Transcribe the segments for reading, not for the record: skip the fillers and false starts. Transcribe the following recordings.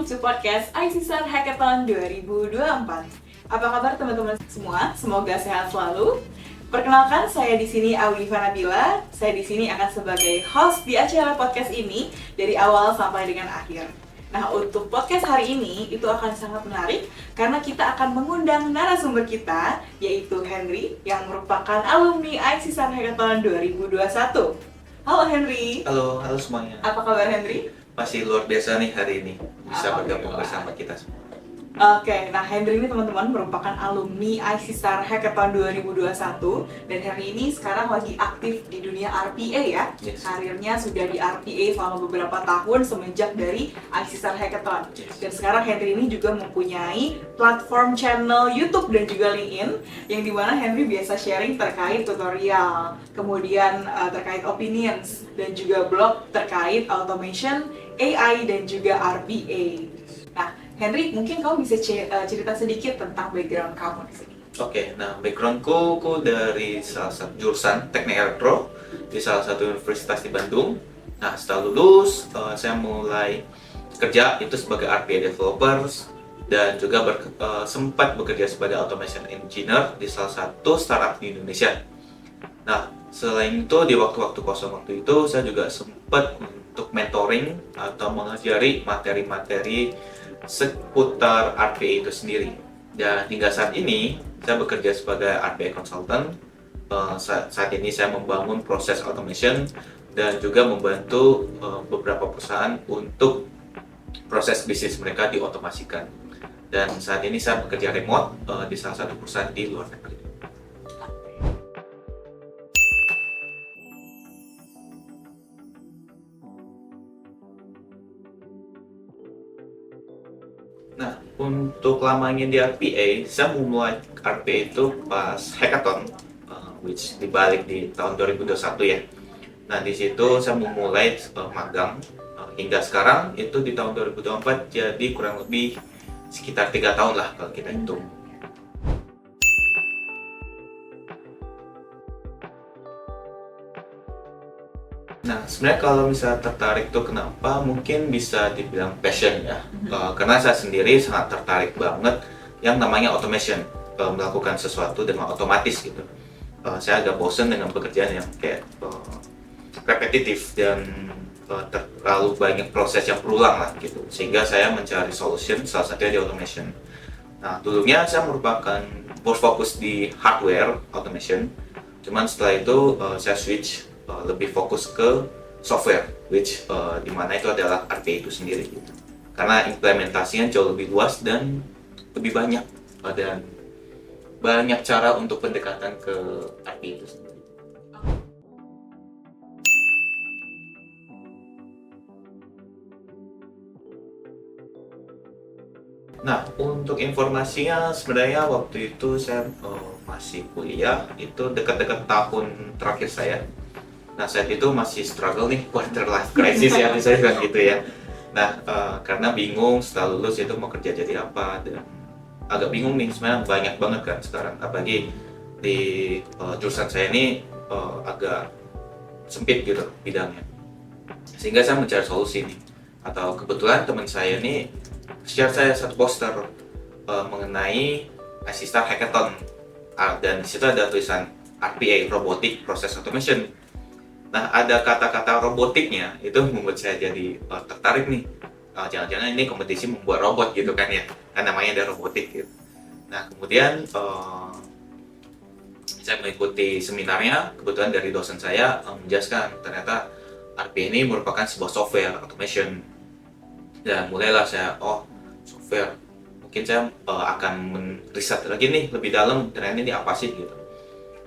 to podcast ICSAR Hackathon 2024. Apa kabar teman-teman semua? Semoga sehat selalu. Perkenalkan, saya di sini Auliva Nabila. Saya di sini akan sebagai host di acara podcast ini dari awal sampai dengan akhir. Nah, untuk podcast hari ini itu akan sangat menarik karena kita akan mengundang narasumber kita, yaitu Henry yang merupakan alumni ICSAR Hackathon 2021. Halo Henry. Halo semuanya. Apa kabar Henry? Masih luar biasa nih hari ini bisa bergabung bersama kita semua. Oke, nah Henry ini teman-teman merupakan alumni ICSAR Hackathon 2021 dan Henry ini sekarang lagi aktif di dunia RPA ya. Yes. Karirnya sudah di RPA selama beberapa tahun semenjak dari ICSAR Hackathon. Yes. Dan sekarang Henry ini juga mempunyai platform channel YouTube dan juga LinkedIn yang dimana Henry biasa sharing terkait tutorial, kemudian terkait opinions dan juga blog terkait automation, AI dan juga RPA. Nah, Henry, mungkin kamu bisa cerita sedikit tentang background kamu di sini. Oke, nah backgroundku dari salah satu jurusan Teknik Elektro di salah satu universitas di Bandung. Nah, setelah lulus, saya mulai kerja itu sebagai RPA developers dan juga sempat bekerja sebagai automation engineer di salah satu startup di Indonesia. Nah, selain itu di waktu-waktu kosong waktu itu saya juga sempat untuk mentoring atau mengajari materi-materi seputar RPA itu sendiri. Dan hingga saat ini saya bekerja sebagai RPA consultant. Saat ini saya membangun proses automation dan juga membantu beberapa perusahaan untuk proses bisnis mereka diotomasikan. Dan saat ini saya bekerja remote di salah satu perusahaan di luar negeri. Nah, untuk lamanya di RPA, saya memulai RPA itu pas hackathon, which dibalik di tahun 2021 ya. Nah, di situ saya memulai magang hingga sekarang itu di tahun 2024, jadi kurang lebih sekitar 3 tahun lah kalau kita hitung. Nah, sebenarnya kalau misalnya tertarik tuh kenapa, mungkin bisa dibilang passion ya. Karena saya sendiri sangat tertarik banget yang namanya automation, melakukan sesuatu dengan otomatis gitu. Saya agak bosen dengan pekerjaan yang kayak repetitif dan terlalu banyak proses yang berulang lah gitu. Sehingga saya mencari solution, salah satunya di automation. Nah, dulunya saya merupakan berfokus di hardware automation. Cuman setelah itu saya switch lebih fokus ke software, which dimana itu adalah RPA itu sendiri gitu. Karena implementasinya jauh lebih luas dan lebih banyak, dan banyak cara untuk pendekatan ke RPA itu sendiri. Nah, untuk informasinya sebenarnya waktu itu saya masih kuliah, itu dekat-dekat tahun terakhir saya. Nah, saat itu masih struggle nih, quarter life crisis ya, bisa bilang gitu ya. Nah, karena bingung setelah lulus itu mau kerja jadi apa, dan agak bingung nih, sebenarnya banyak banget kan sekarang. Apalagi di jurusan saya ini agak sempit gitu bidangnya. Sehingga saya mencari solusi nih. Atau kebetulan teman saya ini share saya satu poster mengenai ICSAR Hackathon. Dan di situ ada tulisan RPA, Robotic Process Automation. Nah, ada kata-kata robotiknya, itu membuat saya jadi tertarik nih. Jangan-jangan ini kompetisi membuat robot gitu kan ya, kan namanya ada robotik gitu. Nah, kemudian saya mengikuti seminarnya, kebetulan dari dosen saya menjelaskan ternyata RPA ini merupakan sebuah software automation. Dan mulailah saya, software, mungkin saya akan riset lagi nih lebih dalam, ternyata ini apa sih gitu.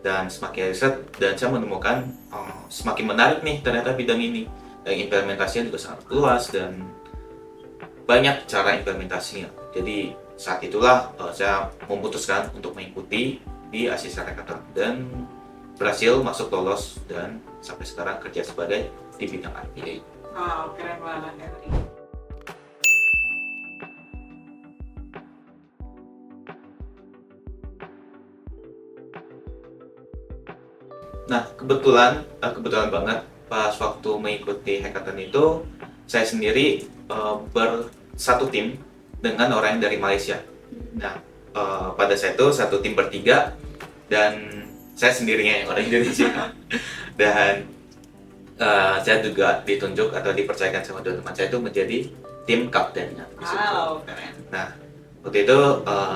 Dan semakin riset dan saya menemukan semakin menarik nih ternyata bidang ini, dan implementasinya juga sangat luas dan banyak cara implementasinya. Jadi saat itulah saya memutuskan untuk mengikuti di ICSAR Hackathon dan berhasil masuk lolos dan sampai sekarang kerja sebagai di bidang RPA. Wow, keren banget Henry. Nah, kebetulan banget pas waktu mengikuti hackathon itu saya sendiri satu tim dengan orang yang dari Malaysia. Nah, pada saat itu satu tim bertiga dan saya sendirinya yang orang Indonesia. Dan saya juga ditunjuk atau dipercayakan sama teman saya itu menjadi tim kaptennya. Wow, keren. Nah, waktu itu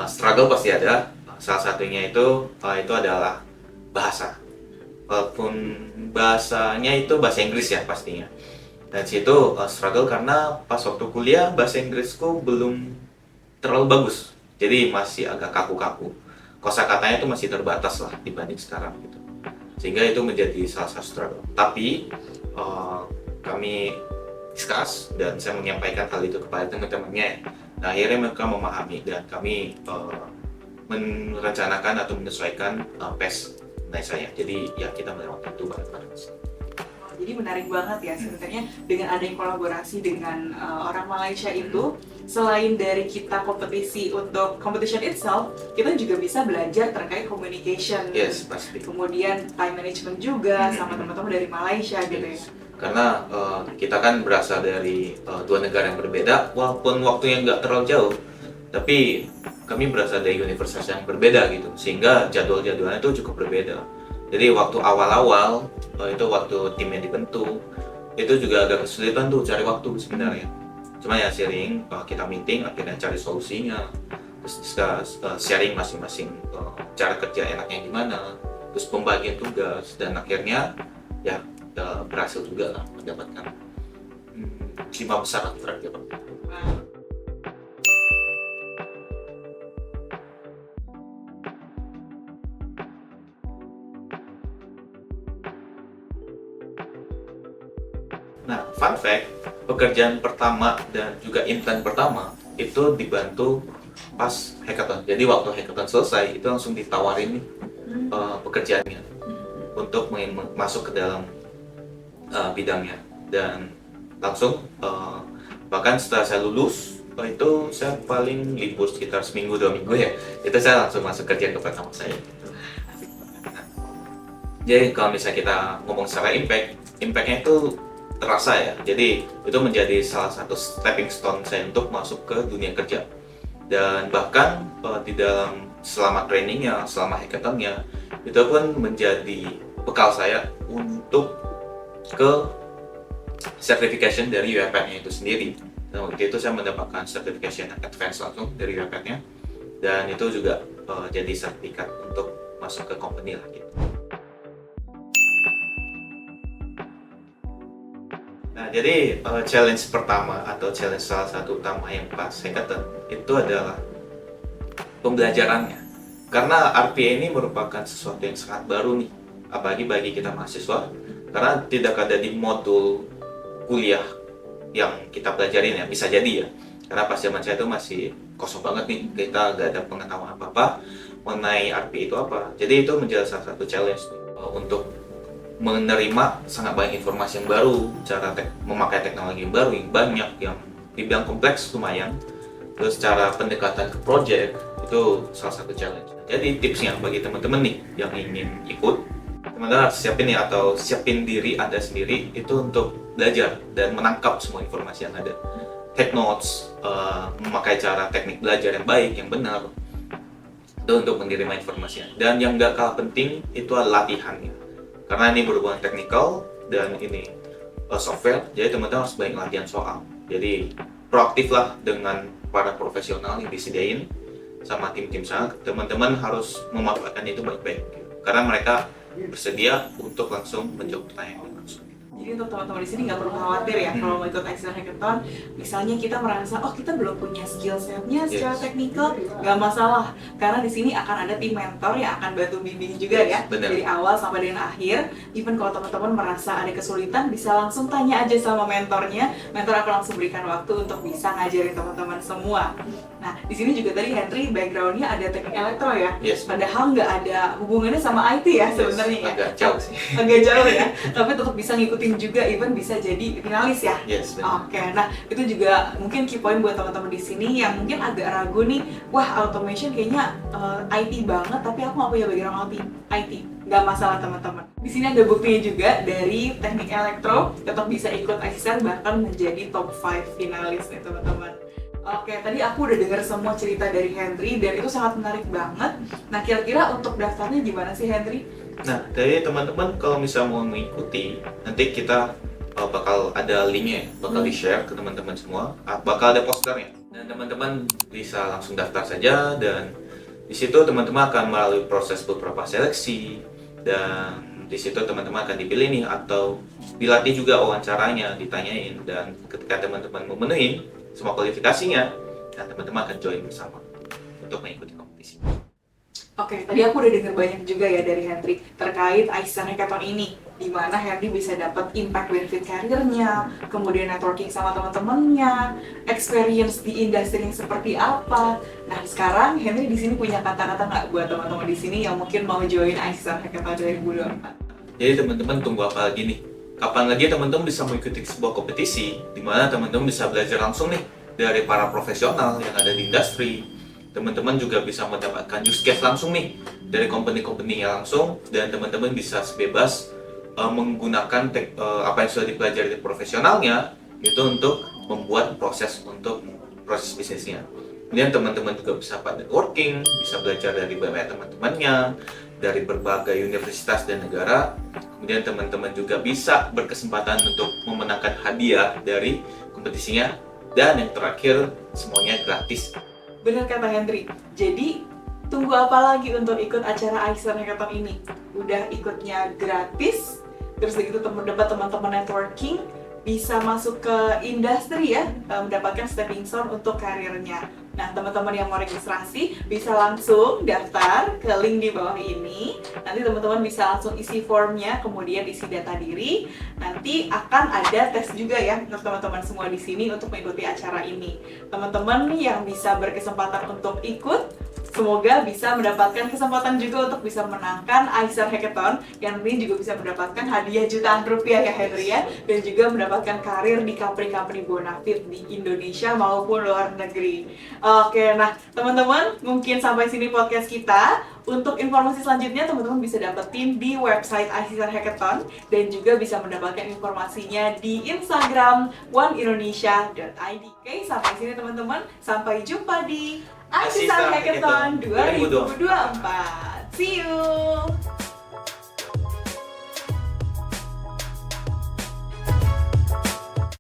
struggle pasti ada. Salah satunya itu adalah bahasa. Walaupun bahasanya itu bahasa Inggris ya pastinya. Dan situ struggle karena pas waktu kuliah bahasa Inggrisku belum terlalu bagus. Jadi masih agak kaku-kaku. Kosakatanya itu masih terbatas lah dibanding sekarang gitu. Sehingga itu menjadi salah satu struggle. Tapi kami discuss dan saya menyampaikan hal itu kepada teman-temannya. Nah, akhirnya mereka memahami dan kami merencanakan atau menyesuaikan PES dari saya. Jadi ya kita melewati itu bareng-bareng. Jadi menarik banget ya sebenarnya dengan adanya kolaborasi dengan orang Malaysia itu, selain dari kita kompetisi untuk competition itself, kita juga bisa belajar terkait communication. Yes, pasti. Kemudian time management juga sama teman-teman dari Malaysia gitu ya. Karena kita kan berasal dari dua negara yang berbeda, walaupun waktunya nggak terlalu jauh, tapi kami berasal dari universitas yang berbeda gitu, sehingga jadwal-jadwalnya itu cukup berbeda. Jadi waktu awal-awal itu waktu timnya dibentuk, itu juga agak kesulitan tuh cari waktu sebenarnya. Cuma ya sharing, kita meeting, akhirnya cari solusinya, terus discuss, sharing masing-masing cara kerja enaknya gimana, terus pembagian tugas, dan akhirnya ya berhasil juga lah mendapatkan 5 besar terakhir. Nah, fun fact, pekerjaan pertama dan juga intern pertama itu dibantu pas hackathon. Jadi waktu hackathon selesai, itu langsung ditawarin nih pekerjaannya untuk masuk ke dalam bidangnya. Dan langsung, bahkan setelah saya lulus, itu saya paling libur sekitar seminggu 2 minggu ya, itu saya langsung masuk kerja ke pertama saya. Nah, jadi kalau misalnya kita ngomong secara impactnya itu terasa ya. Jadi itu menjadi salah satu stepping stone saya untuk masuk ke dunia kerja. Dan bahkan di dalam selama trainingnya, selama hackathonnya, itu pun menjadi bekal saya untuk ke certification dari UiPath-nya itu sendiri. Dan waktu itu saya mendapatkan certification advance langsung dari UiPath-nya, dan itu juga jadi sertifikat untuk masuk ke company lah gitu. Nah, jadi challenge pertama atau challenge salah satu utama yang pas hackathon itu adalah pembelajarannya. Karena RPA ini merupakan sesuatu yang sangat baru nih, apalagi bagi kita mahasiswa, karena tidak ada di modul kuliah yang kita pelajarin ya, bisa jadi ya. Karena pas zaman saya itu masih kosong banget nih, kita gak ada pengetahuan apa-apa mengenai RPA itu apa. Jadi itu menjadi salah satu challenge nih, untuk menerima sangat banyak informasi yang baru, cara memakai teknologi yang baru, yang banyak, yang dibilang kompleks lumayan. Terus cara pendekatan ke project itu salah satu challenge. Jadi tipsnya bagi teman-teman nih yang ingin ikut, teman-teman harus siapin ya, atau siapin diri Anda sendiri itu untuk belajar dan menangkap semua informasi yang ada. Take notes, memakai cara teknik belajar yang baik, yang benar, itu untuk menerima informasinya. Dan yang gak kalah penting itu adalah latihannya. Karena ini berhubungan teknikal dan ini software, jadi teman-teman harus banyak latihan soal. Jadi proaktif lah dengan para profesional yang disediain sama tim-tim sana. Teman-teman harus memanfaatkan itu baik-baik, karena mereka bersedia untuk langsung menjawab pertanyaan langsung. Jadi untuk teman-teman di sini nggak perlu khawatir ya kalau mau ikut Excel Hackathon. Misalnya kita merasa kita belum punya skill setnya secara teknikal, nggak masalah. Karena di sini akan ada tim mentor yang akan bantu bimbing juga ya. Bener. Dari awal sampai dengan akhir. Even kalau teman-teman merasa ada kesulitan, bisa langsung tanya aja sama mentornya. Mentor akan langsung berikan waktu untuk bisa ngajarin teman-teman semua. Nah, di sini juga tadi Henry backgroundnya ada teknik elektro ya. Yes. Padahal nggak ada hubungannya sama IT ya sebenarnya ya. Agak jauh sih. Agak jauh ya. Tapi tetap bisa ngikutin juga, even bisa jadi finalis ya. Yes, Oke, nah itu juga mungkin key point buat teman-teman di sini yang mungkin agak ragu nih, wah automation kayaknya IT banget, tapi aku nggak punya background IT. Nggak masalah teman-teman. Di sini ada buktinya juga dari teknik elektro, tetap bisa ikut Excel bahkan menjadi top 5 finalis nih teman-teman. Oke, tadi aku udah dengar semua cerita dari Henry dan itu sangat menarik banget. Nah, kira-kira untuk daftarnya gimana sih Henry? Nah, dari teman-teman kalau misalnya mau mengikuti, nanti kita bakal ada linknya, bakal di-share ke teman-teman semua, bakal ada posternya. Dan teman-teman bisa langsung daftar saja dan di situ teman-teman akan melalui proses beberapa seleksi dan di situ teman-teman akan dipilih nih atau dilatih juga wawancaranya, ditanyain dan ketika teman-teman memenuhi semua kualifikasinya, dan teman-teman akan join bersama untuk mengikuti kompetisi. Oke, tadi aku udah dengar banyak juga ya dari Henry terkait Aisan Hackathon ini, di mana Henry bisa dapat impact benefit karirnya, kemudian networking sama teman-temannya, experience di industri yang seperti apa. Nah, sekarang Henry di sini punya kata-kata nggak buat teman-teman di sini yang mungkin mau join Aisan Hackathon 2024? Jadi teman-teman tunggu apa lagi nih? Kapan lagi teman-teman bisa mengikuti sebuah kompetisi di mana teman-teman bisa belajar langsung nih dari para profesional yang ada di industri. Teman-teman juga bisa mendapatkan use case langsung nih dari company-company yang langsung dan teman-teman bisa bebas menggunakan apa yang sudah dipelajari dari profesionalnya itu untuk membuat proses bisnisnya. Kemudian teman-teman juga bisa networking, bisa belajar dari banyak teman-temannya, dari berbagai universitas dan negara. Kemudian teman-teman juga bisa berkesempatan untuk memenangkan hadiah dari kompetisinya. Dan yang terakhir, semuanya gratis. Bener kata Henry. Jadi, tunggu apa lagi untuk ikut acara Aisan Hackathon ini? Udah ikutnya gratis, terus begitu dapat teman-teman networking, bisa masuk ke industri ya, mendapatkan stepping stone untuk karirnya. Nah, teman-teman yang mau registrasi bisa langsung daftar ke link di bawah ini. Nanti teman-teman bisa langsung isi formnya, kemudian isi data diri. Nanti akan ada tes juga ya untuk teman-teman semua di sini untuk mengikuti acara ini. Teman-teman yang bisa berkesempatan untuk ikut, semoga bisa mendapatkan kesempatan juga untuk bisa menangkan Aisan Hackathon yang nanti juga bisa mendapatkan hadiah jutaan rupiah ya Henry ya, dan juga mendapatkan karir di company-company bonafit di Indonesia maupun luar negeri. Oke, nah teman-teman mungkin sampai sini podcast kita. Untuk informasi selanjutnya teman-teman bisa dapetin di website Aisan Hackathon dan juga bisa mendapatkan informasinya di Instagram oneindonesia.id. Oke, sampai sini teman-teman. Sampai jumpa di Aisan Hackathon 2024. See you!